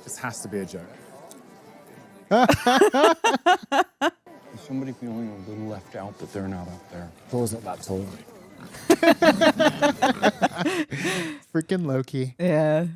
This has to be a joke. Is somebody feeling a little left out that they're not up there? It wasn't that totally. Freaking Loki. Yeah.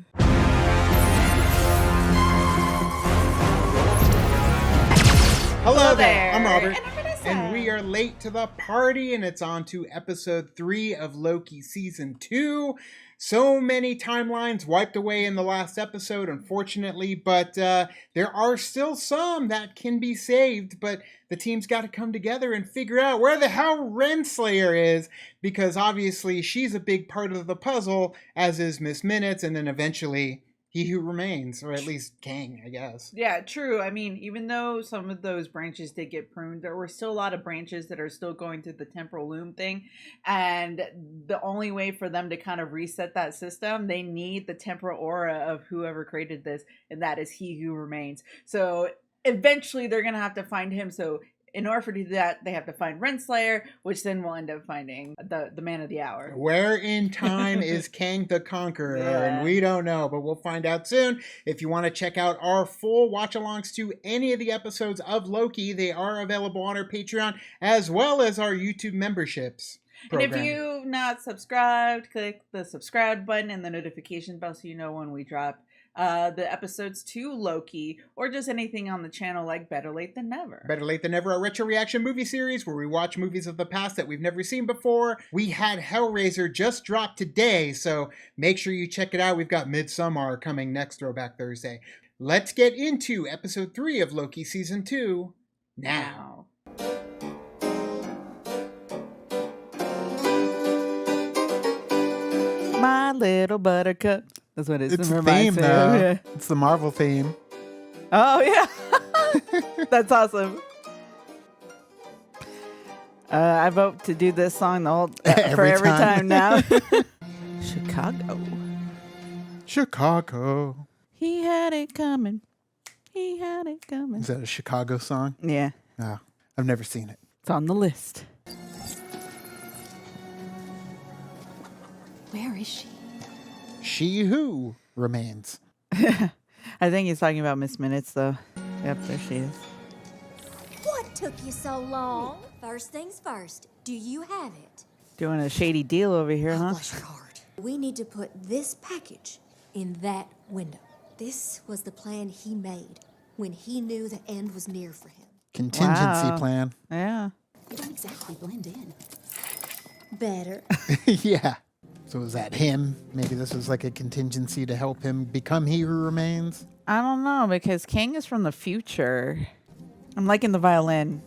Hello there. I'm Robert. And I'm Vanessa. And we are late to the party, and it's on to episode 3 of Loki season 2. So many timelines wiped away in the last episode, unfortunately, but there are still some that can be saved, but the team's got to come together and figure out where the hell Renslayer is, because obviously she's a big part of the puzzle, as is Miss Minutes, and then eventually He Who Remains, or at least Kang, I guess. Yeah, true. I mean, even though some of those branches did get pruned, there were still a lot of branches that are still going through the temporal loom thing. And the only way for them to kind of reset that system, they need the temporal aura of whoever created this, and that is He Who Remains. So eventually they're going to have to find him. So in order to do that, they have to find Renslayer, which then will end up finding the man of the hour. Where in time is Kang the Conqueror? Yeah. And we don't know, but we'll find out soon. If you want to check out our full watch-alongs to any of the episodes of Loki, they are available on our Patreon, as well as our YouTube memberships program. And if you've not subscribed, click the subscribe button and the notification bell so you know when we drop the episodes to Loki, or just anything on the channel like Better Late Than Never. Better Late Than Never, a retro reaction movie series where we watch movies of the past that we've never seen before. We had Hellraiser just dropped today, so make sure you check it out. We've got Midsommar coming next Throwback Thursday. Let's get into episode 3 of Loki season 2 now. My Little Buttercup. That's what it is. It's the theme, though. Yeah. It's the Marvel theme. Oh, yeah. That's awesome. I vote to do this song the whole for every time now. Chicago. He had it coming. He had it coming. Is that a Chicago song? Yeah. Oh, I've never seen it. It's on the list. Where is she? She Who Remains. I think he's talking about Miss Minutes, though. Yep, there she is. What took you so long? First things first, do you have it? Doing a shady deal over here, huh? Bless your heart. We need to put this package in that window. This was the plan he made when he knew the end was near for him. Contingency Wow. plan. Yeah. You don't exactly blend in. Better. Yeah. So was that him? Maybe this was like a contingency to help him become He Who Remains? I don't know, because Kang is from the future. I'm liking the violin.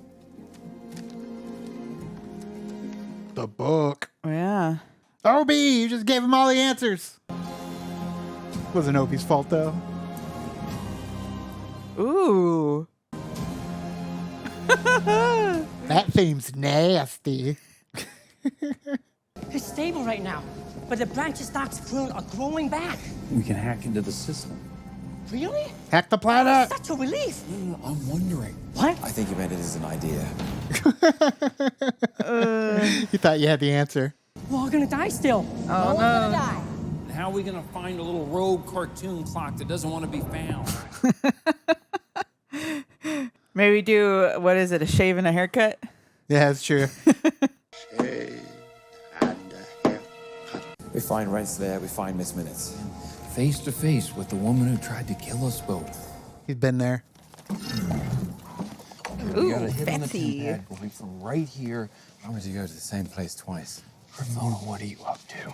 The book. Yeah. Obi, you just gave him all the answers. Wasn't Obi's fault, though. Ooh. That theme's nasty. It's stable right now, but the branches Doc's prune are growing back. We can hack into the system. Really? Hack the planet. Such a relief. No, I'm wondering. What? I think you meant it as an idea. You thought you had the answer. We're all gonna die still. Oh, no. How are we going to find a little rogue cartoon clock that doesn't want to be found? Maybe do, what is it, a shave and a haircut? Yeah, that's true. We find Rents there, we find Miss Minutes. Face to face with the woman who tried to kill us both. He's been there. We got a hit on the fancy. pad going from right here. Why would you go to the same place twice? Ramona, what are you up to?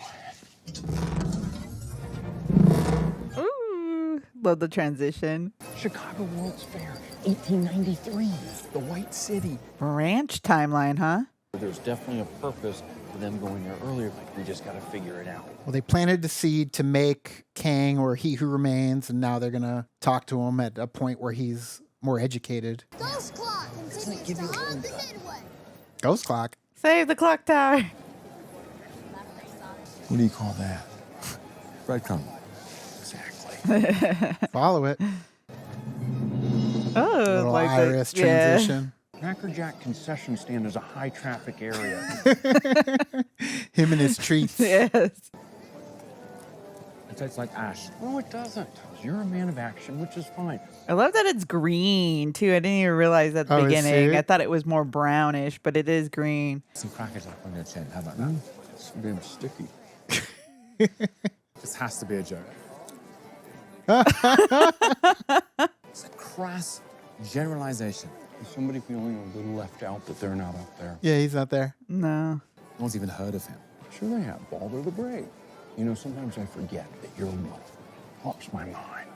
Ooh. Love the transition. Chicago World's Fair, 1893. The White City. Ranch timeline, huh? There's definitely a purpose for them going there earlier, but we just got to figure it out. Well, they planted the seed to make Kang, or He Who Remains, and now they're going to talk to him at a point where he's more educated. Ghost clock continues to haunt the Midway. Ghost clock. Save the clock tower. What do you call that? Breadcrumb. Exactly. Follow it. Oh, Little like Iris the, yeah. transition. Cracker Jack concession stand is a high traffic area. Him and his treats. Yes. It's tastes like ash. No, it doesn't. You're a man of action, which is fine. I love that it's green too. I didn't even realize at the Oh, his beginning. suit? I thought it was more brownish, but it is green. Some crackers up on your chin. How about that? It's damn sticky. This has to be a joke. It's a crass generalization. Is somebody feeling a little left out that they're not up there? Yeah, he's not there. No. No one's even heard of him. Sure they have. Balder the Brave. You know, sometimes I forget that you're what pops my mind.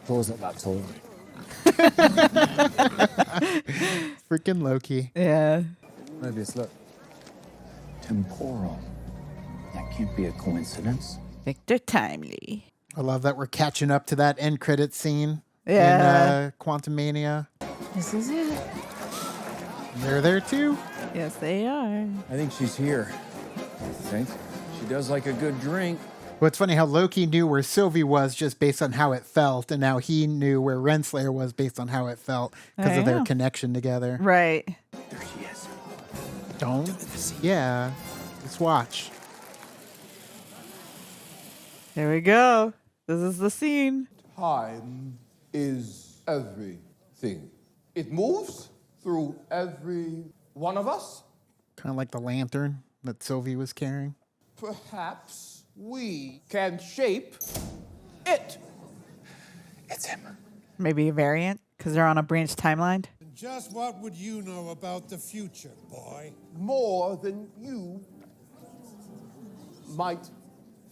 Thor's not that tall. Freaking Loki. Yeah. Maybe it's look. Temporal. That can't be a coincidence. Victor Timely. I love that we're catching up to that end credit scene Yeah. in Quantum Mania. This is it. They're there too. Yes, they are. I think she's here. You think? She does like a good drink. Well, it's funny how Loki knew where Sylvie was just based on how it felt, and now he knew where Renslayer was based on how it felt because of their know. connection together. Right. There she is. Don't. Yeah. Let's watch. Here we go. This is the scene. Time is everything. It moves through every one of us. Kind of like the lantern that Sylvie was carrying. Perhaps we can shape it. It's him. Maybe a variant because they're on a branch timeline. Just what would you know about the future, boy? More than you might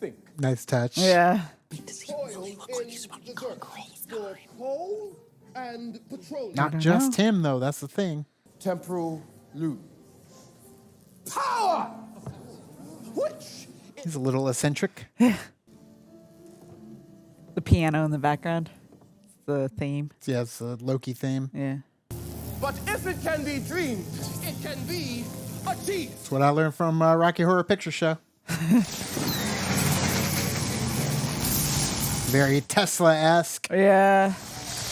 think. Nice touch. Yeah. Oil in the dirt for coal and petroleum. Not just him, though. That's the thing. Temporal loop. Power! Which He's a little eccentric. The piano in the background. It's the theme. Yeah, it's a Loki theme. Yeah. But if it can be dreamed, it can be achieved. That's what I learned from Rocky Horror Picture Show. Very Tesla-esque. Yeah.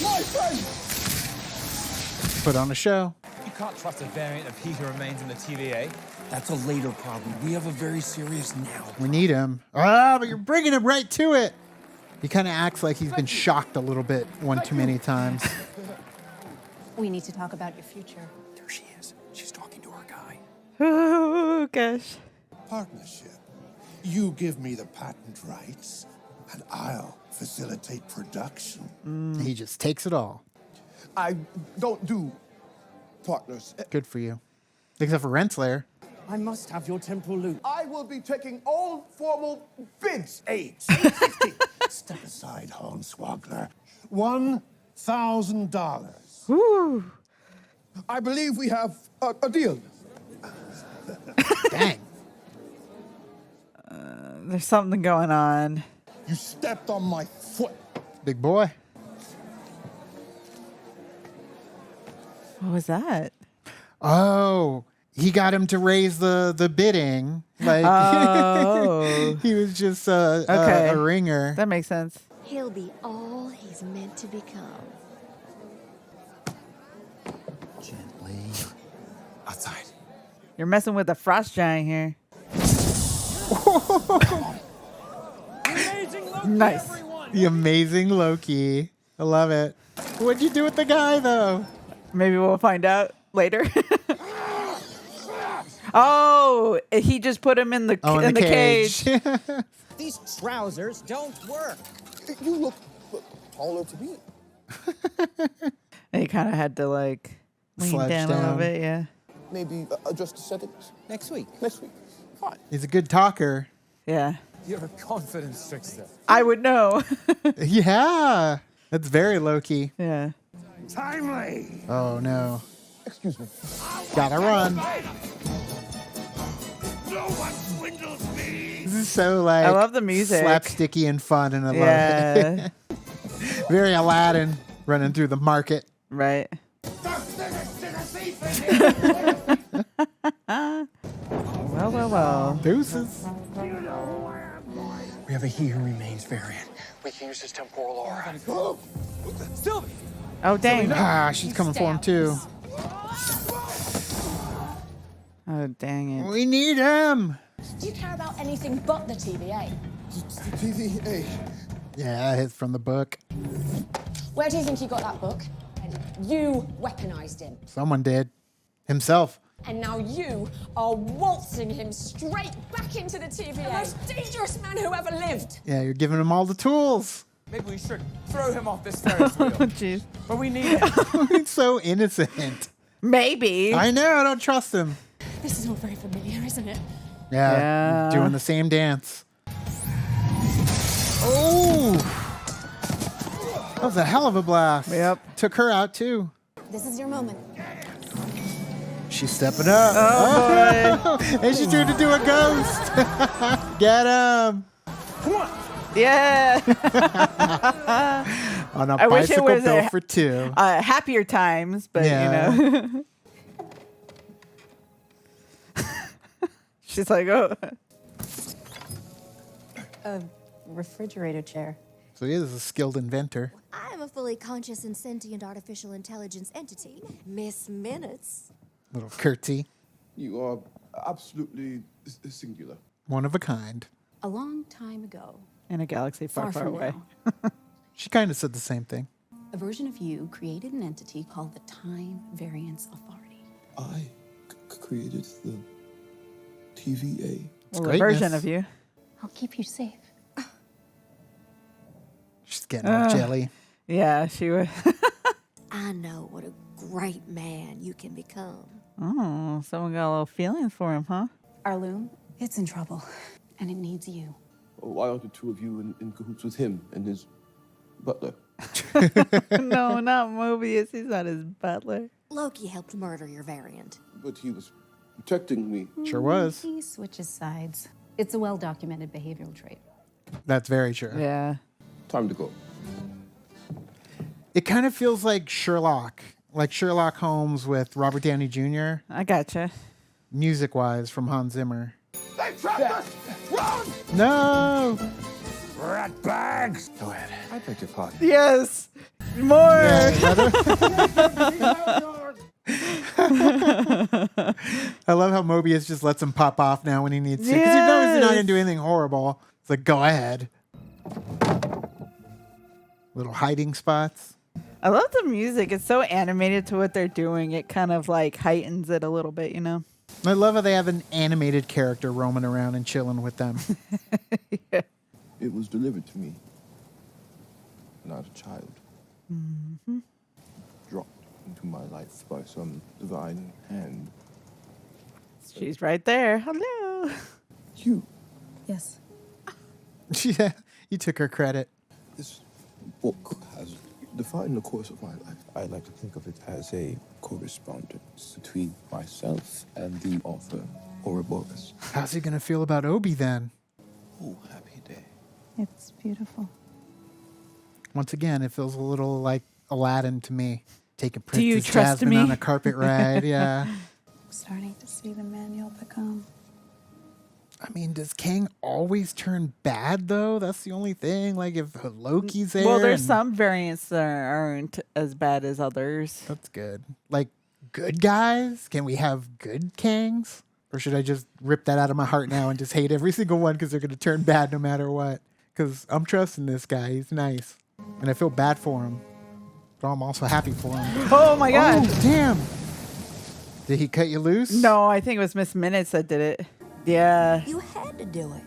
My friend! Put on a show. You can't trust a variant of He Who Remains in the TVA. That's a later problem. We have a very serious now. We need him. Ah, but you're bringing him right to it. He kind of acts like he's been shocked a little bit one too many times. We need to talk about your future. There she is. She's talking to her guy. Oh, gosh. Partnership. You give me the patent rights, and I'll facilitate production. He just takes it all. I don't do partners. Good for you. Except for Renslayer. I must have your temporal loop. I will be taking all formal bids. $850. Step aside, Hornswoggler. $1,000. Woo. I believe we have a deal. Dang. There's something going on. You stepped on my foot. Big boy. What was that? Oh, he got him to raise the bidding. Like Oh. he was just Okay. a ringer. That makes sense. He'll be all he's meant to become. Gently. Outside. You're messing with the frost giant here. Nice. The amazing Loki. I love it. What'd you do with the guy though? Maybe we'll find out later. Oh, he just put him in the In the cage. These trousers don't work. You look taller to me. And he kind of had to like lean Slouch down a little down. bit, yeah. Maybe adjust the settings Next week. next week. Fine. He's a good talker. Yeah. You're a confidence trickster. I would know. Yeah. That's very Loki. Yeah. Timely. Oh no. Excuse me. Gotta run. No one swindles me. This is so like I love the music. slapsticky and fun, and I love Yeah. it. Very Aladdin running through the market. Right. Well. Deuces. We have a He Who Remains variant. We can use his temporal aura. Sylvie! Oh, dang. Ah, she's coming for him too. Oh, dang it. We need him. Do you care about anything but the TVA? TVA. Yeah, it's from the book. Where do you think he got that book? And you weaponized him. Someone did. Himself. And now you are waltzing him straight back into the TVA. The most dangerous man who ever lived. Yeah, you're giving him all the tools. Maybe we should throw him off this Ferris wheel. Jeez. But we need him. He's so innocent. Maybe. I know, I don't trust him. This is all very familiar, isn't it? Yeah, doing the same dance. Oh! That was a hell of a blast. Yep. Took her out, too. This is your moment. She's stepping up. Oh, boy. And she's trying to do a ghost. Get him. Come on. Yeah. On a I wish it bicycle was built for two. Happier times, but Yeah. you know. She's like, oh. A refrigerator chair. So he is a skilled inventor. I am a fully conscious and sentient artificial intelligence entity, Miss Minutes. Little curtsy. You are absolutely singular. One of a kind. A long time ago, In a galaxy far, far from away. now, She kind of said the same thing. a version of you created an entity called the Time Variance Authority. I created the TVA. Well, a greatness. version of you. I'll keep you safe. She's getting all jelly. Yeah, she would. I know what a great man you can become. Oh, someone got a little feelings for him, huh? Our loom, it's in trouble, and it needs you. Why aren't the two of you in cahoots with him and his butler? No, not Mobius. He's not his butler. Loki helped murder your variant. But he was protecting me. Sure was. He switches sides. It's a well-documented behavioral trait. That's very true. Yeah. Time to go. It kind of feels like Sherlock Holmes with Robert Downey Jr. I gotcha. Music-wise from Hans Zimmer. They trapped us! Run! No! Rat bags. Go ahead. I beg your pardon. Yes. More. I love how Mobius just lets him pop off now when he needs to. Because he knows he's not going to do anything horrible. It's like, go ahead. Little hiding spots. I love the music. It's so animated to what they're doing. It kind of like heightens it a little bit, you know? I love how they have an animated character roaming around and chilling with them. Yeah. It was delivered to me. Not a child. Mm-hmm. Dropped into my life by some divine hand. She's right there. Hello. You. Yes. Yeah, you took her credit. This book has defined the course of my life. I like to think of it as a correspondence between myself and the author, Ouroboros. How's he going to feel about Obi then? Oh, happy day. It's beautiful. Once again, it feels a little like Aladdin to me. Taking Do you Princess trust Jasmine me? on a carpet ride, yeah. I'm starting to see the man you'll become. I mean, does Kang always turn bad, though? That's the only thing. Like, if Loki's there... Well, there's and- some variants that aren't as bad as others. That's good. Like, good guys? Can we have good Kangs? Or should I just rip that out of my heart now and just hate every single one because they're going to turn bad no matter what? Because I'm trusting this guy. He's nice. And I feel bad for him. But I'm also happy for him. Oh, my God. Oh, damn. Did he cut you loose? No, I think it was Miss Minutes that did it. Yeah. You had to do it.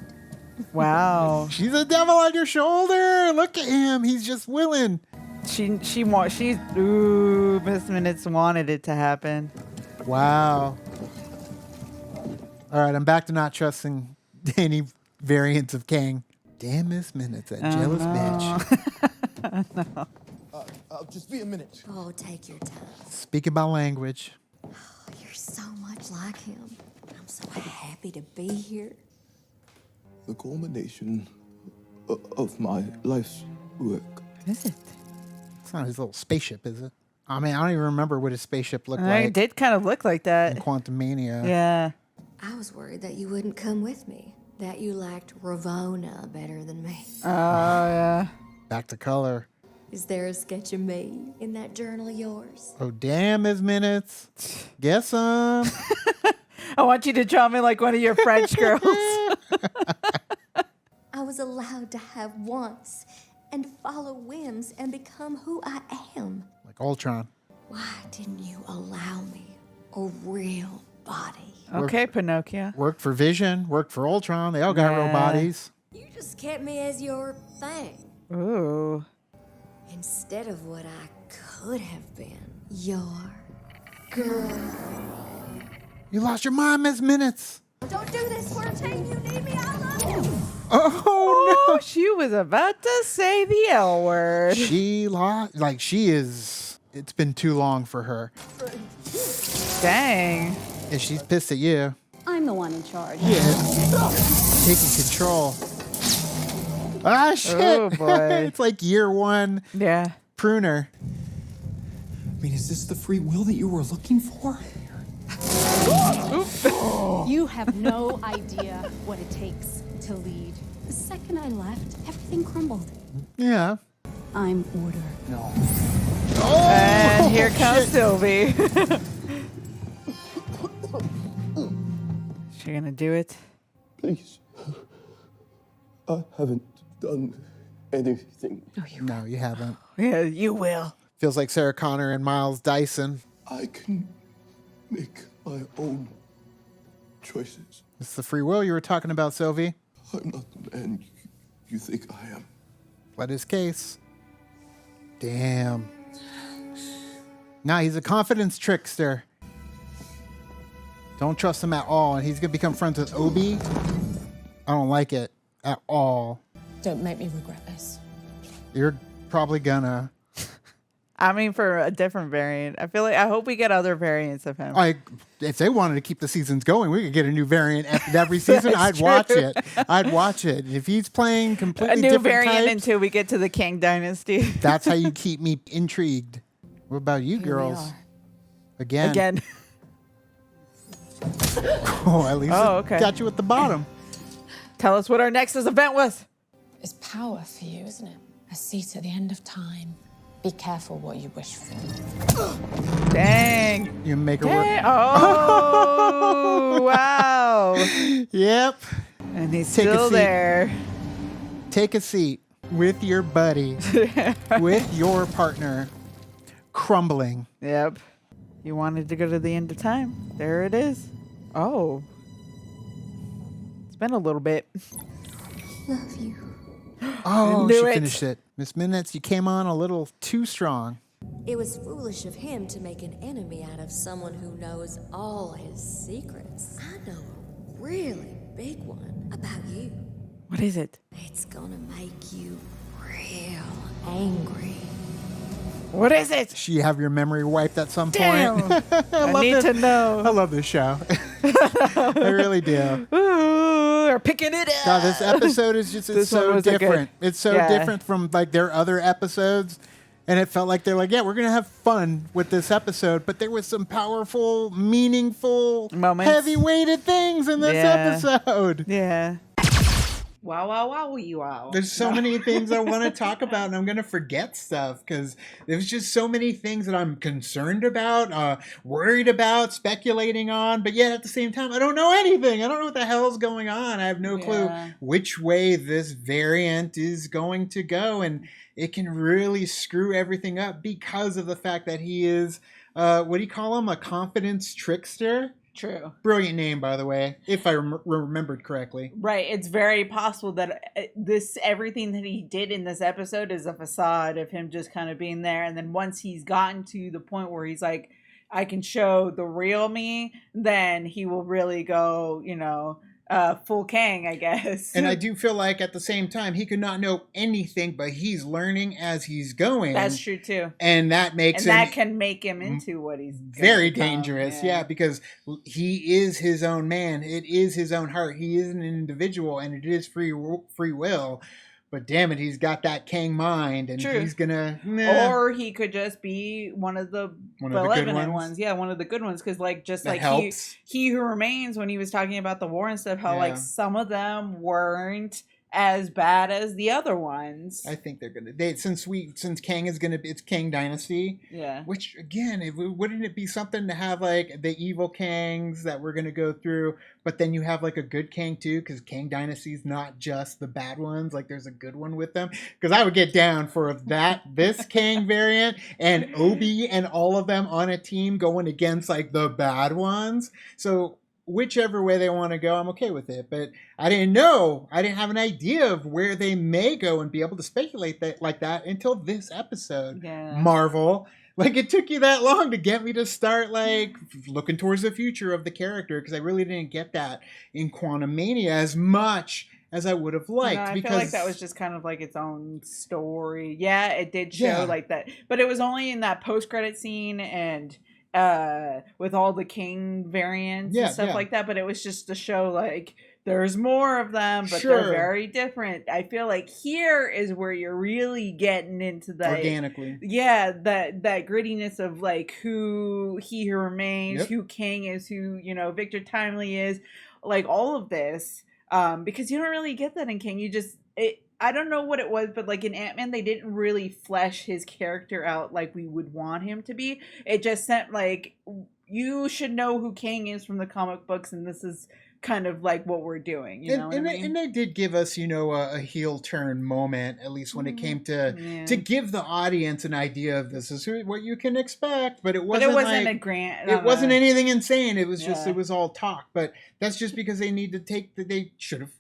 Wow. She's a devil on your shoulder. Look at him. He's just willing. Miss Minutes wanted it to happen. Wow. All right, I'm back to not trusting any variants of Kang. Damn Miss Minutes, that jealous bitch. No. Just be a minute. Oh, take your time. Speaking my language. You're so much like him. I'm so happy to be here. The culmination of my life's work. Is it? It's not his little spaceship, is it? I mean, I don't even remember what his spaceship looked It like did kind of look like in that. Quantum Mania. Yeah. I was worried that you wouldn't come with me, that you liked Ravona better than me. Oh, yeah. Back to color. Is there a sketch of me in that journal of yours? Oh, damn Miss Minutes. Guess some. I want you to draw me like one of your French girls. I was allowed to have wants and follow whims and become who I am. Like Ultron. Why didn't you allow me a real body? Okay, Pinocchio. Worked for Vision, worked for Ultron. They all got real bodies. You just kept me as your thing. Ooh. Instead of what I could have been. Your girl. You lost your mind, Miss Minutes. Don't do this for a team. You need me. I love you. Oh, no. She was about to say the L word. She lost. Like, she is. It's been too long for her. Dang. And she's pissed at you. I'm the one in charge. Yeah. Taking control. Ah, shit. Oh, boy. It's like year one. Yeah. Pruner. I mean, is this the free will that you were looking for? You have no idea what it takes to lead. The second I left, everything crumbled. Yeah. I'm order. No. Oh, And here comes shit. Sylvie. She gonna do it? Please. I haven't done anything. No, you haven't. Yeah, you will. Feels like Sarah Connor and Miles Dyson. I can make my own choices. It's the free will you were talking about, Sylvie. I'm not the man you think I am. Let his case. Damn. Nah, he's a confidence trickster. Don't trust him at all. And he's going to become friends with Obi. I don't like it at all. Don't make me regret this. You're probably gonna. I mean, for a different variant. I hope we get other variants of him. If they wanted to keep the seasons going, we could get a new variant every season. I'd watch it. I'd watch it. If he's playing completely A new different variant types, until we get to the King Dynasty. that's how you keep me intrigued. What about you, girls? Again. Again. Oh, at least okay. it got you at the bottom. Tell us what our next event was. It's power for you, isn't it? A seat at the end of time. Be careful what you wish for. Dang. You make her Dang. work. Oh, wow. Yep. And he's Take a still seat. there. Take a seat with your buddy, with your partner, crumbling. Yep. You wanted to go to the end of time. There it is. Oh. It's been a little bit. Love you. Oh, Knew she it. finished it. Miss Minutes, you came on a little too strong. It was foolish of him to make an enemy out of someone who knows all his secrets. I know a really big one about you. What is it? It's gonna make you real angry. What is it? Should you have your memory wiped at some Damn. point? I need to know. I love this show. I really do. Ooh, we're picking it up. God, this episode is just This it's one so was a good- different. It's so yeah. different from like their other episodes. And it felt like they're like, yeah, we're going to have fun with this episode. But there was some powerful, meaningful, Moments. heavy-weighted things in this episode. Yeah. Wow. There's so many things I want to talk about, and I'm going to forget stuff because there's just so many things that I'm concerned about, worried about, speculating on. But yet at the same time, I don't know anything. I don't know what the hell's going on. I have no clue which way this variant is going to go. And it can really screw everything up because of the fact that he is, what do you call him? A confidence trickster? True. Brilliant name, by the way, if I remembered correctly. Right. It's very possible that everything that he did in this episode is a facade of him just kind of being there. And then once he's gotten to the point where he's like, I can show the real me, then he will really go, full Kang, I guess. And I do feel like at the same time, he could not know anything, but he's learning as he's going. That's true too. And that makes him that can make him into what he's very become, dangerous. Yeah, because he is his own man. It is his own heart. He is an individual, and it is free will. But damn it, he's got that Kang mind, and True. he's gonna. Or he could just be one of the malevolent ones. Yeah, one of the good ones. Because he who remains, when he was talking about the war and stuff, how like some of them weren't as bad as the other ones. I think they're gonna. Since Kang is gonna be, it's Kang Dynasty. Yeah. Which again, wouldn't it be something to have like the evil Kangs that we're gonna go through, but then you have like a good Kang too, because Kang Dynasty is not just the bad ones. Like there's a good one with them. Because I would get down for this Kang variant and Obi and all of them on a team going against like the bad ones. So whichever way they want to go, I'm okay with it. But I didn't have an idea of where they may go and be able to speculate that like that until this episode. Yeah. Marvel. Like, it took you that long to get me to start, like, looking towards the future of the character, because I really didn't get that in Quantumania as much as I would have liked. No, I because feel like that was just kind of like its own story. Yeah, it did show like that. But it was only in that post-credit scene and with all the King variants and stuff like that. But it was just to show, like, there's more of them, but they're very different. I feel like here is where you're really getting into the organically. Yeah, that grittiness of like who He Who Remains, who King is, who, you know, Victor Timely is, like all of this. Because you don't really get that in King. I don't know what it was, but like in Ant-Man, they didn't really flesh his character out like we would want him to be. It just sent like, you should know who King is from the comic books, and this is kind of like what we're doing, you know what I mean? And they did give us, you know, a heel turn moment, at least when it came to give the audience an idea of this is what you can expect, but it wasn't like, a grant. It wasn't anything insane. It was just, it was all talk. But that's just because they need to they should have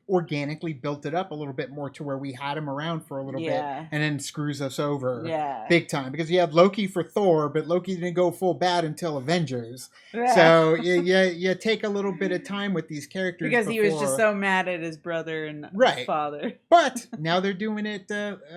organically built it up a little bit more to where we had him around for a little bit and then screws us over big time, because you had Loki for Thor, but Loki didn't go full bad until Avengers. So you take a little bit of time with these characters because he was just so mad at his brother and his father. But now they're doing it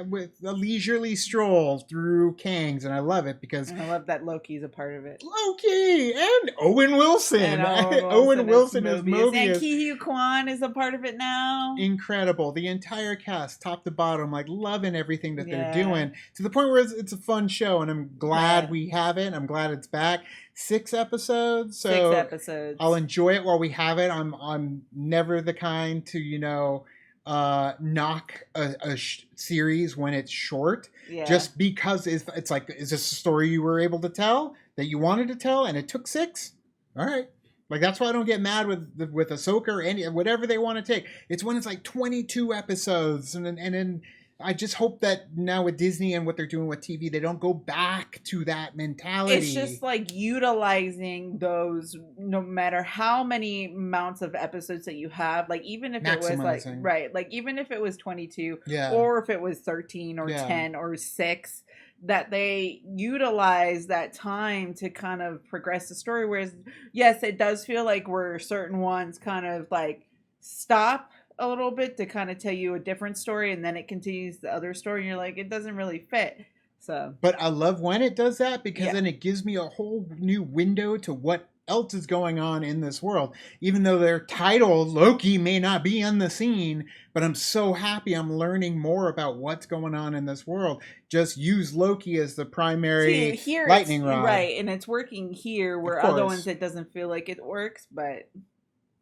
with a leisurely stroll through Kangs, and I love it because I love that Loki's a part of it. Loki and Owen Wilson. Owen Wilson as Mobius. And Ki Hu Kwan is a part of it now. Incredible. The entire cast, top to bottom, like loving everything that they're doing, to the point where it's a fun show, and I'm glad we have it. I'm glad it's back. 6 episodes. So 6 episodes. I'll enjoy it while we have it. I'm never the kind to, you know, knock a series when it's short, just because it's like, is this a story you were able to tell that you wanted to tell and it took 6? All right. Like, that's why I don't get mad with Ahsoka or any whatever they want to take. It's when it's like 22 episodes, and then I just hope that now with Disney and what they're doing with TV, they don't go back to that mentality. It's just like utilizing those, no matter how many amounts of episodes that you have, like even if it was like, like even if it was 22 or if it was 13 or 10 or 6, that they utilize that time to kind of progress the story. Whereas, yes, it does feel like where certain ones kind of like stop a little bit to kind of tell you a different story, and then it continues the other story, and you're like, it doesn't really fit. So, but I love when it does that, because then it gives me a whole new window to what else is going on in this world. Even though their title, Loki, may not be on the scene, but I'm so happy I'm learning more about what's going on in this world. Just use Loki as the primary lightning rod. Right, and it's working here, where other ones it doesn't feel like it works, but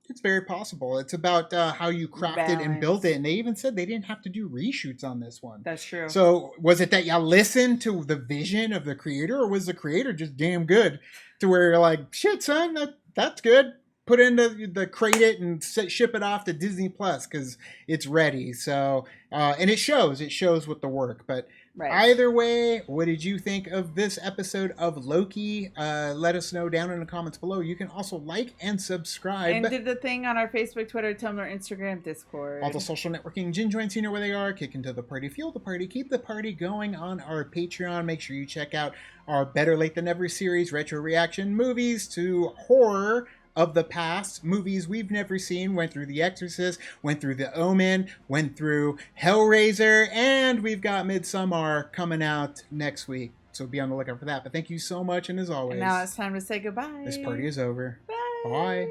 it's very possible. It's about how you craft it and build it. And they even said they didn't have to do reshoots on this one. That's true. So was it that y'all listened to the vision of the creator, or was the creator just damn good to where you're like, shit, son, that's good. Put it into the crate it and ship it off to Disney Plus because it's ready. So, and it shows with the work. But either way, what did you think of this episode of Loki? Let us know down in the comments below. You can also like and subscribe. And did the thing on our Facebook, Twitter, Tumblr, Instagram, Discord. All the social networking gin joints, you know where they are. Kick into the party, fuel the party, keep the party going on our Patreon. Make sure you check out our Better Late Than Never series, retro reaction movies to horror of the past, movies we've never seen. Went through The Exorcist, went through The Omen, went through Hellraiser, and we've got Midsommar coming out next week. So be on the lookout for that. But thank you so much, and as always, and now it's time to say goodbye. This party is over. Bye. Bye.